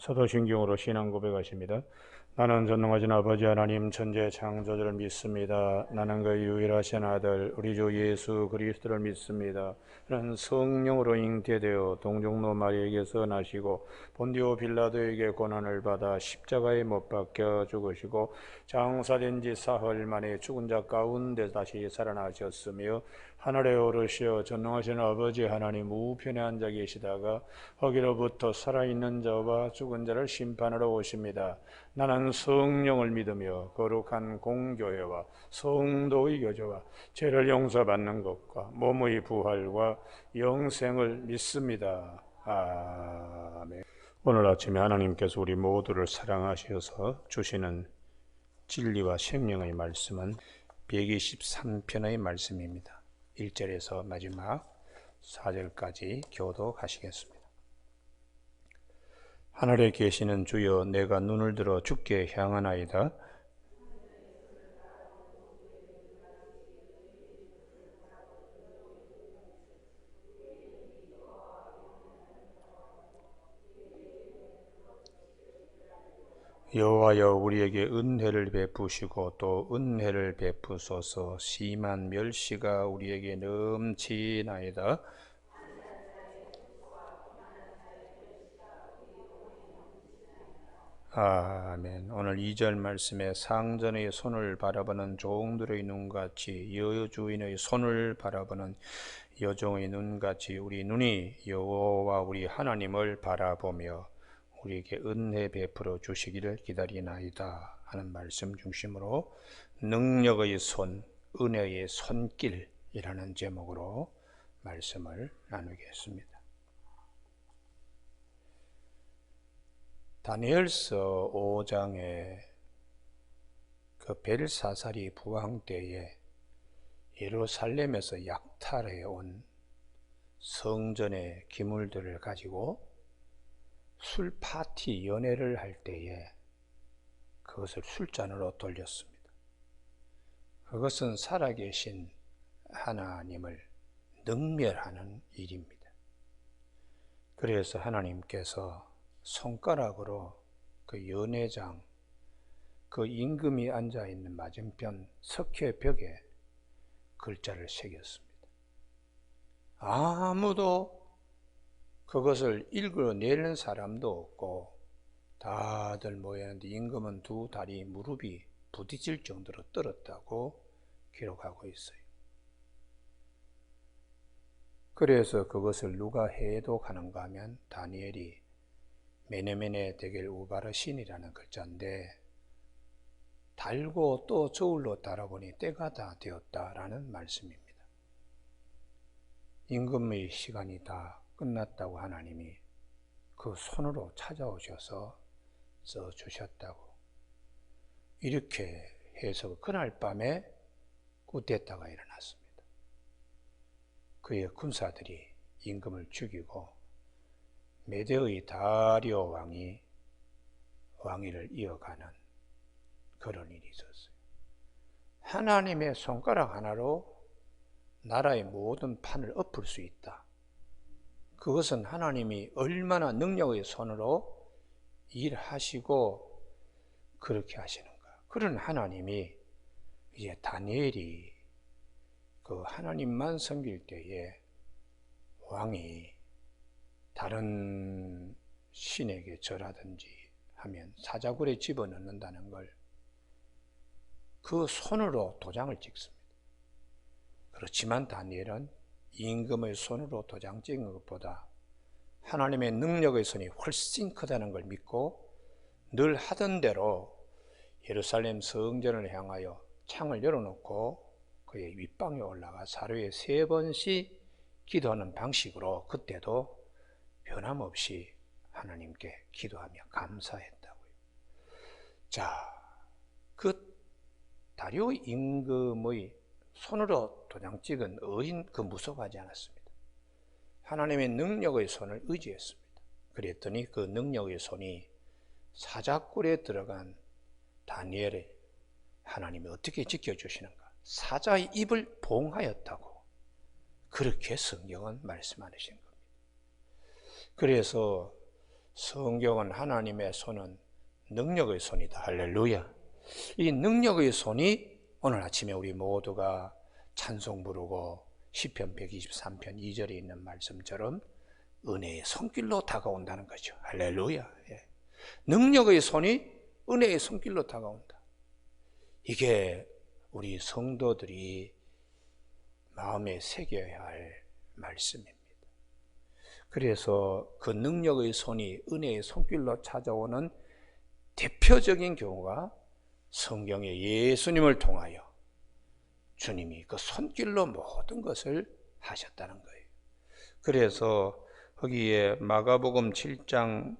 사도신경으로 신앙 고백하십니다. 나는 전능하신 아버지 하나님 천재 창조주를 믿습니다. 나는 그 유일하신 아들 우리 주 예수 그리스도를 믿습니다. 나는 성령으로 잉태되어 동정노 마리에게서 나시고 본디오 빌라도에게 고난을 받아 십자가에 못 박혀 죽으시고 장사된 지 사흘 만에 죽은 자 가운데 다시 살아나셨으며 하늘에 오르시어 전능하신 아버지 하나님 우편에 앉아 계시다가 거기로부터 살아있는 자와 죽은 자를 심판하러 오십니다. 나는 성령을 믿으며 거룩한 공교회와 성도의 교제와 죄를 용서받는 것과 몸의 부활과 영생을 믿습니다. 아멘. 오늘 아침에 하나님께서 우리 모두를 사랑하셔서 주시는 진리와 생명의 말씀은 123편의 말씀입니다. 1절에서 마지막 4절까지 교독하시겠습니다. 하늘에 계시는 주여, 내가 눈을 들어 주께 향하나이다. 여호와여, 우리에게 은혜를 베푸시고 또 은혜를 베푸소서. 심한 멸시가 우리에게 넘치나이다. 아멘. 오늘 2절 말씀에 상전의 손을 바라보는 종들의 눈같이 여주인의 손을 바라보는 여종의 눈같이 우리 눈이 여호와 우리 하나님을 바라보며 우리에게 은혜 베풀어 주시기를 기다리나이다 하는 말씀 중심으로 능력의 손, 은혜의 손길이라는 제목으로 말씀을 나누겠습니다. 다니엘서 5장에 그 벨사살이 부왕 때에 예루살렘에서 약탈해 온 성전의 기물들을 가지고 술 파티 연회를 할 때에 그것을 술잔으로 돌렸습니다. 그것은 살아계신 하나님을 능멸하는 일입니다. 그래서 하나님께서 손가락으로 그 연회장, 그 임금이 앉아있는 맞은편 석회벽에 글자를 새겼습니다. 아무도 그것을 읽어내는 사람도 없고 다들 모였는데 임금은 두 다리 무릎이 부딪힐 정도로 떨었다고 기록하고 있어요. 그래서 그것을 누가 해독하는가 하면 다니엘이 메네메네 데겔 우바르신이라는 글자인데 달고 또 저울로 달아보니 때가 다 되었다라는 말씀입니다. 임금의 시간이 다 끝났다고 하나님이 그 손으로 찾아오셔서 써주셨다고 이렇게 해서 그날 밤에 쿠데타가 일어났습니다. 그의 군사들이 임금을 죽이고 메대의 다리오 왕이 왕위를 이어가는 그런 일이 있었어요. 하나님의 손가락 하나로 나라의 모든 판을 엎을 수 있다. 그것은 하나님이 얼마나 능력의 손으로 일하시고 그렇게 하시는가. 그런 하나님이 이제 다니엘이 그 하나님만 섬길 때에 왕이 다른 신에게 절하든지 하면 사자굴에 집어넣는다는 걸 그 손으로 도장을 찍습니다. 그렇지만 다니엘은 임금의 손으로 도장 찍은 것보다 하나님의 능력의 손이 훨씬 크다는 걸 믿고 늘 하던 대로 예루살렘 성전을 향하여 창을 열어놓고 그의 윗방에 올라가 하루에 3번씩 기도하는 방식으로 그때도 변함없이 하나님께 기도하며 감사했다고요. 자, 그 다리오 임금의 손으로 도장 찍은 의인 그 무서워하지 않았습니다. 하나님의 능력의 손을 의지했습니다. 그랬더니 그 능력의 손이 사자굴에 들어간 다니엘을 하나님이 어떻게 지켜주시는가? 사자의 입을 봉하였다고 그렇게 성경은 말씀하신 겁니다. 그래서 성경은 하나님의 손은 능력의 손이다. 할렐루야. 이 능력의 손이 오늘 아침에 우리 모두가 찬송 부르고 시편 123편 2절에 있는 말씀처럼 은혜의 손길로 다가온다는 거죠. 할렐루야. 능력의 손이 은혜의 손길로 다가온다. 이게 우리 성도들이 마음에 새겨야 할 말씀입니다. 그래서 그 능력의 손이 은혜의 손길로 찾아오는 대표적인 경우가 성경의 예수님을 통하여 주님이 그 손길로 모든 것을 하셨다는 거예요. 그래서 거기에 마가복음 7장에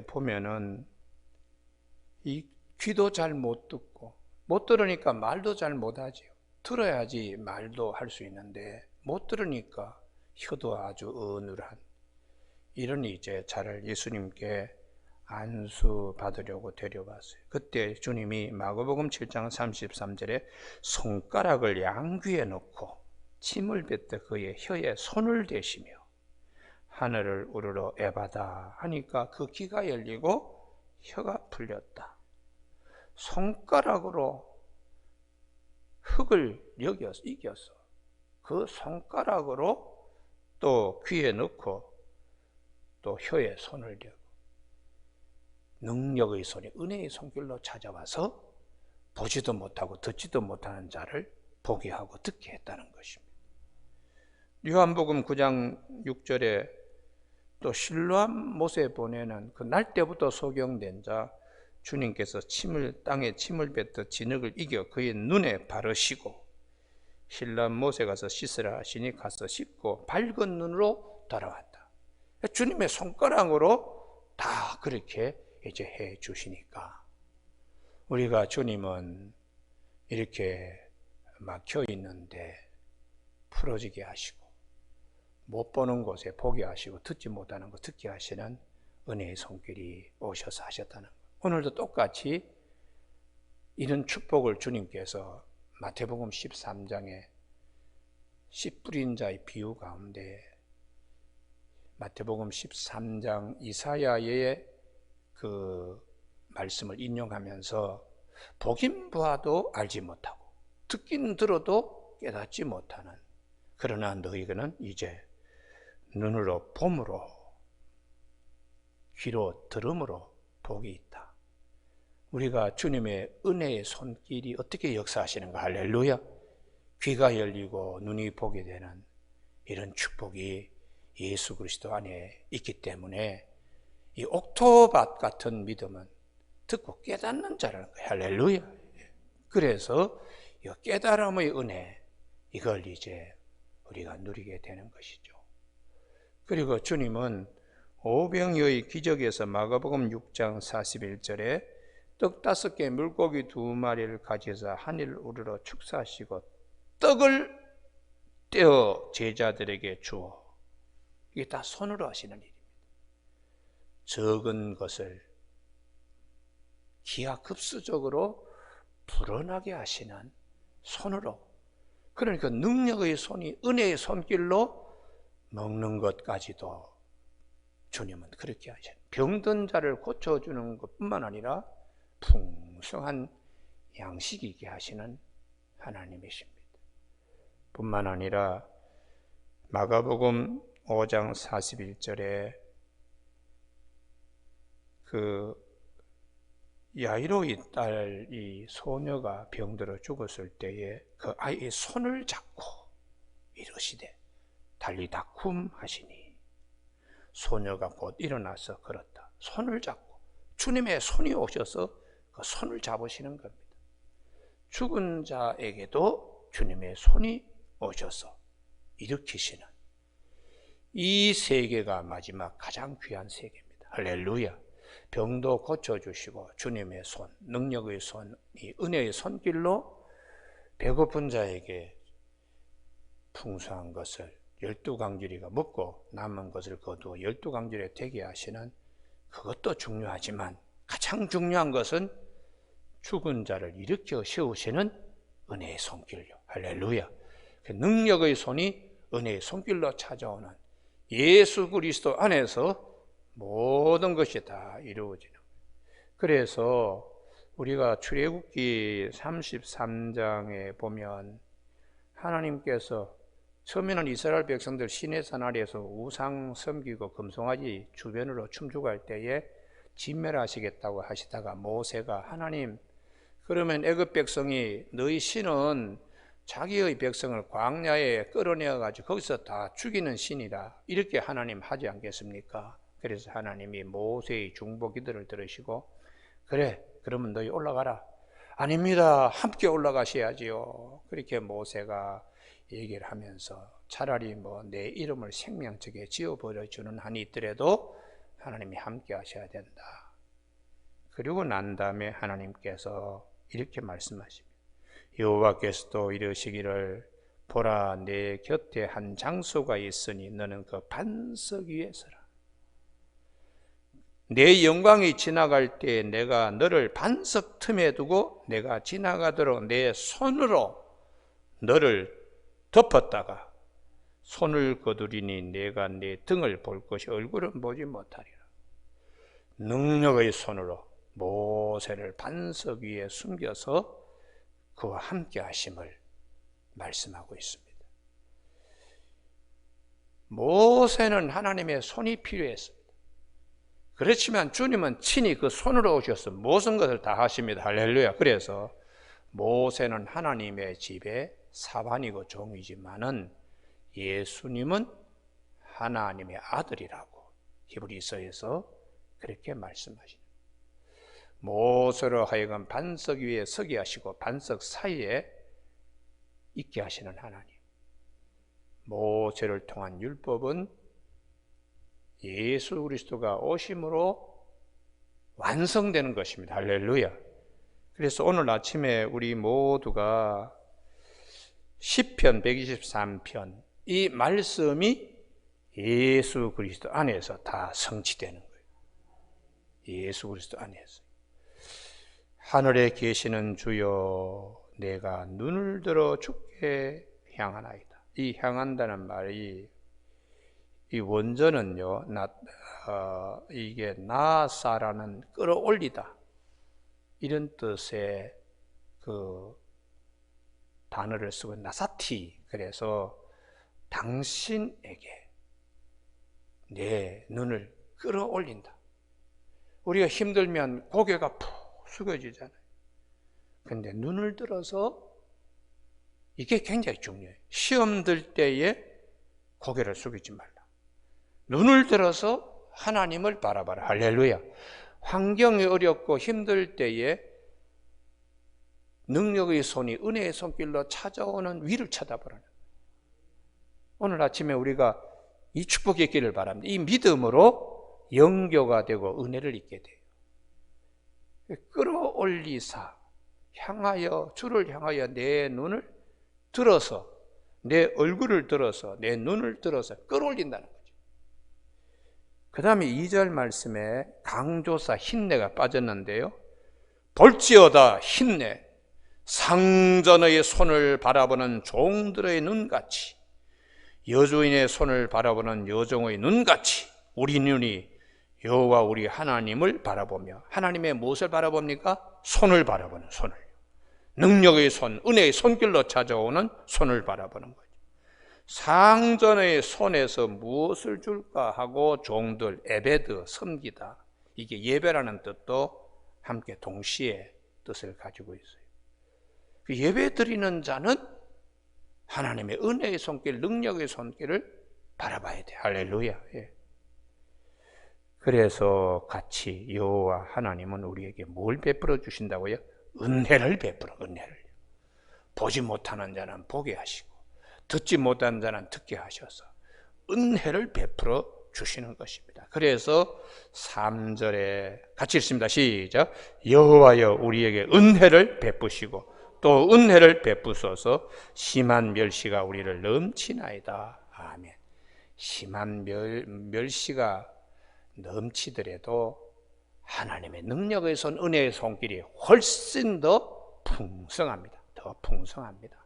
보면은 이 귀도 잘 못 듣고 못 들으니까 말도 잘 못하지요. 들어야지 말도 할 수 있는데 못 들으니까 혀도 아주 어눌한 이런 이제 자를 예수님께 안수 받으려고 데려왔어요. 그때 주님이 마가복음 7장 33절에 손가락을 양귀에 넣고 침을 뱉어 그의 혀에 손을 대시며 하늘을 우러러 에바다 하니까 그 귀가 열리고 혀가 풀렸다. 손가락으로 흙을 이겨서 그 손가락으로 또 귀에 넣고 또 혀에 손을 대고 능력의 손이 은혜의 손길로 찾아와서 보지도 못하고 듣지도 못하는 자를 보게 하고 듣게 했다는 것입니다. 요한복음 9장 6절에 또 실로암 못에 보내는 그 날 때부터 소경된 자 주님께서 땅에 침을 뱉어 진흙을 이겨 그의 눈에 바르시고 실로암 못에 가서 씻으라 하시니 가서 씻고 밝은 눈으로 돌아왔다. 주님의 손가락으로 다 그렇게 이제 해 주시니까 우리가 주님은 이렇게 막혀 있는데 풀어지게 하시고 못 보는 곳에 보게 하시고 듣지 못하는 것 듣게 하시는 은혜의 손길이 오셔서 하셨다는 것. 오늘도 똑같이 이런 축복을 주님께서 마태복음 13장에 씨 뿌린 자의 비유 가운데 마태복음 13장 이사야의 그 말씀을 인용하면서 보긴 보아도 알지 못하고 듣긴 들어도 깨닫지 못하는 그러나 너희는 이제 눈으로 봄으로 귀로 들음으로 복이 있다. 우리가 주님의 은혜의 손길이 어떻게 역사하시는가. 할렐루야. 귀가 열리고 눈이 보게 되는 이런 축복이 예수 그리스도 안에 있기 때문에 이 옥토밭 같은 믿음은 듣고 깨닫는 자라는 거예요. 할렐루야. 그래서 이 깨달음의 은혜 이걸 이제 우리가 누리게 되는 것이죠. 그리고 주님은 오병이의 기적에서 마가복음 6장 41절에 떡 5개 물고기 2마리를 가져서 하늘 우러러 축사하시고 떡을 떼어 제자들에게 주어 이게 다 손으로 하시는 일입니다. 적은 것을 기하급수적으로 불어나게 하시는 손으로 그러니까 능력의 손이 은혜의 손길로 먹는 것까지도 주님은 그렇게 하셔요. 병든 자를 고쳐주는 것뿐만 아니라 풍성한 양식이 있게 하시는 하나님이십니다. 뿐만 아니라 마가복음 5장 41절에 그 야이로의 딸 이 소녀가 병들어 죽었을 때에 그 아이의 손을 잡고 이르시되 달리다쿰 하시니 소녀가 곧 일어나서 걸었다. 손을 잡고 주님의 손이 오셔서 그 손을 잡으시는 겁니다. 죽은 자에게도 주님의 손이 오셔서 일으키시는 이 세계가 마지막 가장 귀한 세계입니다. 할렐루야. 병도 고쳐주시고 주님의 손, 능력의 손, 이 은혜의 손길로 배고픈 자에게 풍성한 것을 12강주리가 먹고 남은 것을 거두어 12강주리에 되게 하시는 그것도 중요하지만 가장 중요한 것은 죽은 자를 일으켜 세우시는 은혜의 손길요. 할렐루야. 그 능력의 손이 은혜의 손길로 찾아오는 예수 그리스도 안에서 모든 것이 다 이루어지는 거예요. 그래서 우리가 출애굽기 33장에 보면 하나님께서 처음에는 이스라엘 백성들 시내산 아래에서 우상 섬기고 금송아지 주변으로 춤추고 때에 진멸하시겠다고 하시다가 모세가 하나님, 그러면 애굽 백성이 너희 신은 자기의 백성을 광야에 끌어내어 가지고 거기서 다 죽이는 신이다, 이렇게 하나님 하지 않겠습니까? 그래서 하나님이 모세의 중보 기도를 들으시고 그래, 그러면 너희 올라가라. 아닙니다, 함께 올라가셔야지요. 그렇게 모세가 얘기를 하면서 차라리 내 이름을 생명책에 지어버려주는 한이 있더라도 하나님이 함께 하셔야 된다. 그리고 난 다음에 하나님께서 이렇게 말씀하십니다. 여호와께서도 이르시기를 보라, 내 곁에 한 장소가 있으니 너는 그 반석 위에 서라. 내 영광이 지나갈 때 내가 너를 반석 틈에 두고 내가 지나가도록 내 손으로 너를 덮었다가 손을 거두리니 내가 네 등을 볼 것이 얼굴은 보지 못하리라. 능력의 손으로 모세를 반석 위에 숨겨서 그와 함께 하심을 말씀하고 있습니다. 모세는 하나님의 손이 필요했습니다. 그렇지만 주님은 친히 그 손으로 오셔서 모든 것을 다 하십니다. 할렐루야. 그래서 모세는 하나님의 집에 사반이고 종이지만은 예수님은 하나님의 아들이라고 히브리서에서 그렇게 말씀하십니다. 모세로 하여금 반석 위에 서게 하시고 반석 사이에 있게 하시는 하나님. 모세를 통한 율법은 예수 그리스도가 오심으로 완성되는 것입니다. 할렐루야. 그래서 오늘 아침에 우리 모두가 시편 123편, 이 말씀이 예수 그리스도 안에서 다 성취되는 거예요. 예수 그리스도 안에서. 하늘에 계시는 주여, 내가 눈을 들어 주께 향하나이다. 이 향한다는 말이, 이 원전은요, 이게 나사라는 끌어올리다, 이런 뜻의 그 단어를 쓰고 나사티. 그래서 당신에게 내 눈을 끌어올린다. 우리가 힘들면 고개가 푹 숙여지잖아요. 그런데 눈을 들어서, 이게 굉장히 중요해요. 시험 들 때에 고개를 숙이지 말라. 눈을 들어서 하나님을 바라봐라. 할렐루야. 환경이 어렵고 힘들 때에 능력의 손이 은혜의 손길로 찾아오는 위를 쳐다보라는 거예요. 오늘 아침에 우리가 이 축복이 있기를 바랍니다. 이 믿음으로 영교가 되고 은혜를 입게 돼요. 끌어올리사 향하여, 주를 향하여 내 눈을 들어서, 내 얼굴을 들어서, 내 눈을 들어서 끌어올린다는 거죠. 그 다음에 2절 말씀에 강조사 힘내가 빠졌는데요. 볼지어다 힘내, 상전의 손을 바라보는 종들의 눈같이, 여주인의 손을 바라보는 여종의 눈같이 우리 눈이 여호와 우리 하나님을 바라보며, 하나님의 무엇을 바라봅니까? 손을 바라보는, 손을. 능력의 손, 은혜의 손길로 찾아오는 손을 바라보는 거죠. 상전의 손에서 무엇을 줄까 하고 종들, 에베드, 섬기다. 이게 예배라는 뜻도 함께 동시에 뜻을 가지고 있어요. 그 예배 드리는 자는 하나님의 은혜의 손길, 능력의 손길을 바라봐야 돼. 할렐루야. 예. 그래서 같이 여호와 하나님은 우리에게 뭘 베풀어 주신다고요? 은혜를 베풀어, 은혜를. 보지 못하는 자는 보게 하시고 듣지 못하는 자는 듣게 하셔서 은혜를 베풀어 주시는 것입니다. 그래서 3절에 같이 읽습니다. 시작. 여호와여 우리에게 은혜를 베푸시고 또 은혜를 베푸소서. 심한 멸시가 우리를 넘치나이다. 아멘. 심한 멸시가 넘치더라도 하나님의 능력의 손, 은혜의 손길이 훨씬 더 풍성합니다. 더 풍성합니다.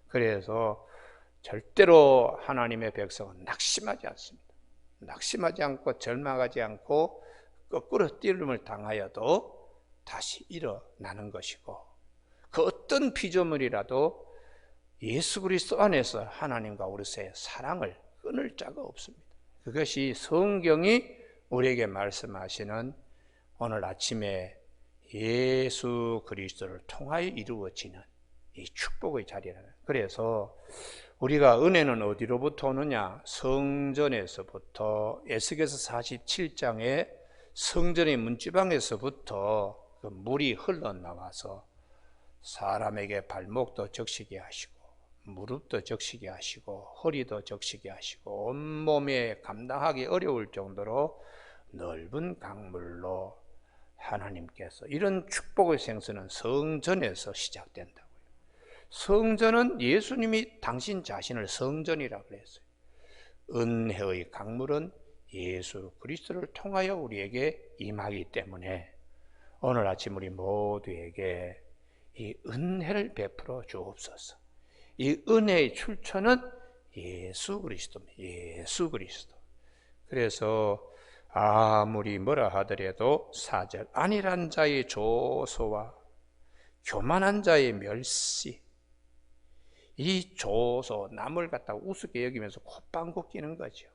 그래서 절대로 하나님의 백성은 낙심하지 않습니다. 낙심하지 않고 절망하지 않고 거꾸로 뛰름을 당하여도 다시 일어나는 것이고, 그 어떤 피조물이라도 예수 그리스도 안에서 하나님과 우리 사이의 사랑을 끊을 자가 없습니다. 그것이 성경이 우리에게 말씀하시는 오늘 아침에 예수 그리스도를 통하여 이루어지는 이 축복의 자리라는. 그래서 우리가 은혜는 어디로부터 오느냐? 성전에서부터, 에스겔서 47장의 성전의 문지방에서부터 그 물이 흘러나와서 사람에게 발목도 적시게 하시고 무릎도 적시게 하시고 허리도 적시게 하시고 온몸에 감당하기 어려울 정도로 넓은 강물로 하나님께서, 이런 축복의 생수는 성전에서 시작된다고요. 성전은 예수님이 당신 자신을 성전이라고 그랬어요. 은혜의 강물은 예수 그리스도를 통하여 우리에게 임하기 때문에 오늘 아침 우리 모두에게 이 은혜를 베풀어 주옵소서. 이 은혜의 출처는 예수 그리스도입니다. 예수 그리스도. 그래서 아무리 뭐라 하더라도 4절, 안일한 자의 조소와 교만한 자의 멸시. 이 조소, 남을 갖다가 우습게 여기면서 콧방귀 뀌는 거죠.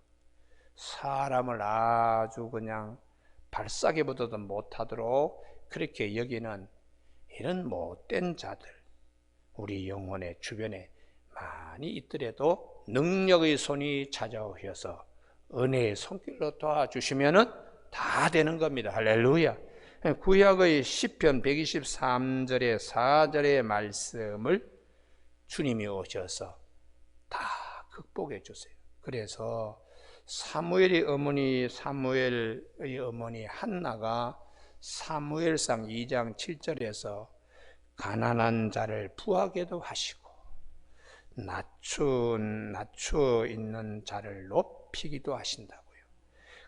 사람을 아주 그냥 발싸개보다도 못하도록 그렇게 여기는 이런 못된 자들, 우리 영혼의 주변에 많이 있더라도 능력의 손이 찾아오셔서 은혜의 손길로 도와주시면은 다 되는 겁니다. 할렐루야. 구약의 시편 123절의 4절의 말씀을 주님이 오셔서 다 극복해 주세요. 그래서 사무엘의 어머니 한나가 사무엘상 2장 7절에서 가난한 자를 부하게도 하시고 낮추어 있는 자를 높이기도 하신다고요.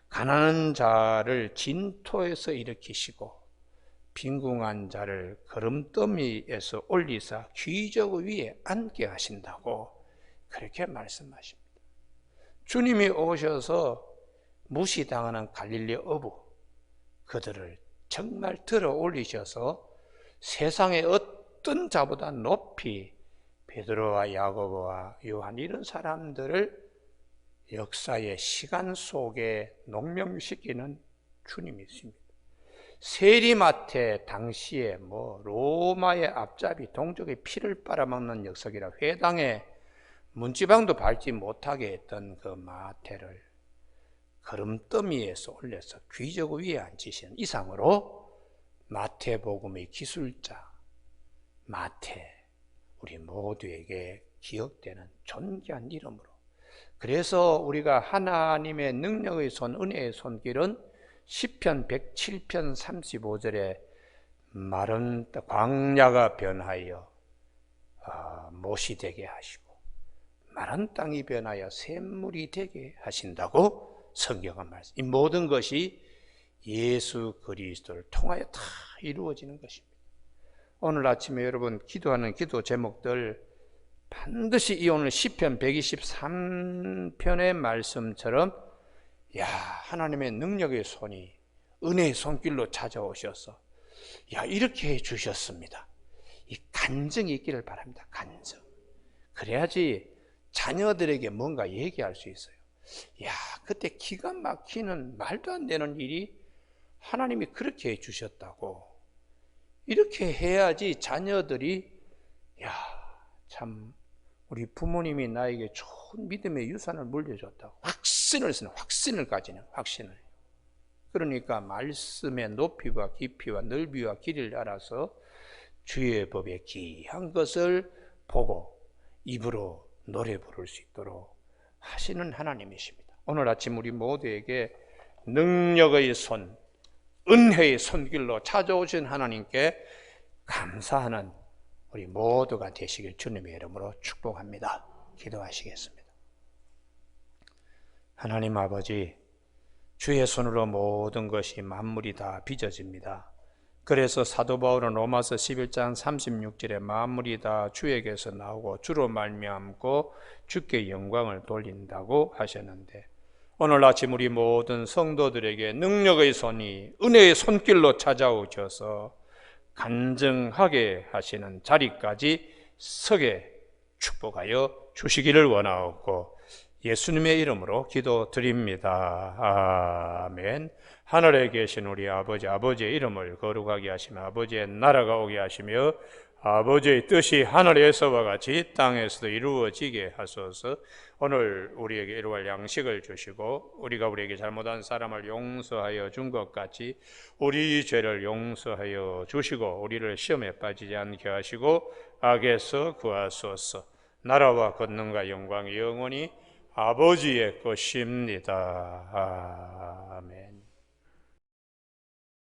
가난한 자를 진토에서 일으키시고 빈궁한 자를 거름더미에서 올리사 귀적 위에 앉게 하신다고 그렇게 말씀하십니다. 주님이 오셔서 무시당하는 갈릴리 어부, 그들을 정말 들어 올리셔서 세상의 어떤 자보다 높이 베드로와 야고보와 요한 이런 사람들을 역사의 시간 속에 농명시키는 주님이십니다. 세리마태 당시에 로마의 앞잡이 동족의 피를 빨아먹는 녀석이라 회당에 문지방도 밟지 못하게 했던 그 마태를 거름더미에서 올려서 귀적 위에 앉히시는 이상으로 마태복음의 기술자 마태, 우리 모두에게 기억되는 존귀한 이름으로. 그래서 우리가 하나님의 능력의 손, 은혜의 손길은 시편 107편 35절에 마른 광야가 변하여 못이 되게 하시고 마른 땅이 변하여 샘물이 되게 하신다고 성경은 말씀. 이 모든 것이 예수 그리스도를 통하여 다 이루어지는 것입니다. 오늘 아침에 여러분 기도하는 기도 제목들 반드시 이 오늘 시편 123편의 말씀처럼 하나님의 능력의 손이 은혜의 손길로 찾아오셔서 이렇게 해주셨습니다. 이 간증이 있기를 바랍니다. 간증. 그래야지 자녀들에게 뭔가 얘기할 수 있어요. 그때 기가 막히는 말도 안 되는 일이 하나님이 그렇게 해주셨다고. 이렇게 해야지 자녀들이 참 우리 부모님이 나에게 좋은 믿음의 유산을 물려줬다고 확신을 가지는 확신을. 그러니까 말씀의 높이와 깊이와 넓이와 길이를 알아서 주의 법에 귀한 것을 보고 입으로 노래 부를 수 있도록 하시는 하나님이십니다. 오늘 아침 우리 모두에게 능력의 손, 은혜의 손길로 찾아오신 하나님께 감사하는 우리 모두가 되시길 주님의 이름으로 축복합니다. 기도하시겠습니다. 하나님 아버지, 주의 손으로 모든 것이 만물이 다 빚어집니다. 그래서 사도 바울은 로마서 11장 36절에 만물이 다 주에게서 나오고 주로 말미암고 주께 영광을 돌린다고 하셨는데, 오늘 아침 우리 모든 성도들에게 능력의 손이 은혜의 손길로 찾아오셔서 간증하게 하시는 자리까지 서게 축복하여 주시기를 원하옵고 예수님의 이름으로 기도드립니다. 아멘. 하늘에 계신 우리 아버지, 아버지의 이름을 거룩하게 하시며 아버지의 나라가 오게 하시며 아버지의 뜻이 하늘에서와 같이 땅에서도 이루어지게 하소서. 오늘 우리에게 일용할 양식을 주시고 우리가 우리에게 잘못한 사람을 용서하여 준 것 같이 우리 죄를 용서하여 주시고 우리를 시험에 빠지지 않게 하시고 악에서 구하소서. 나라와 권능과 영광이 영원히 아버지의 것입니다. 아멘.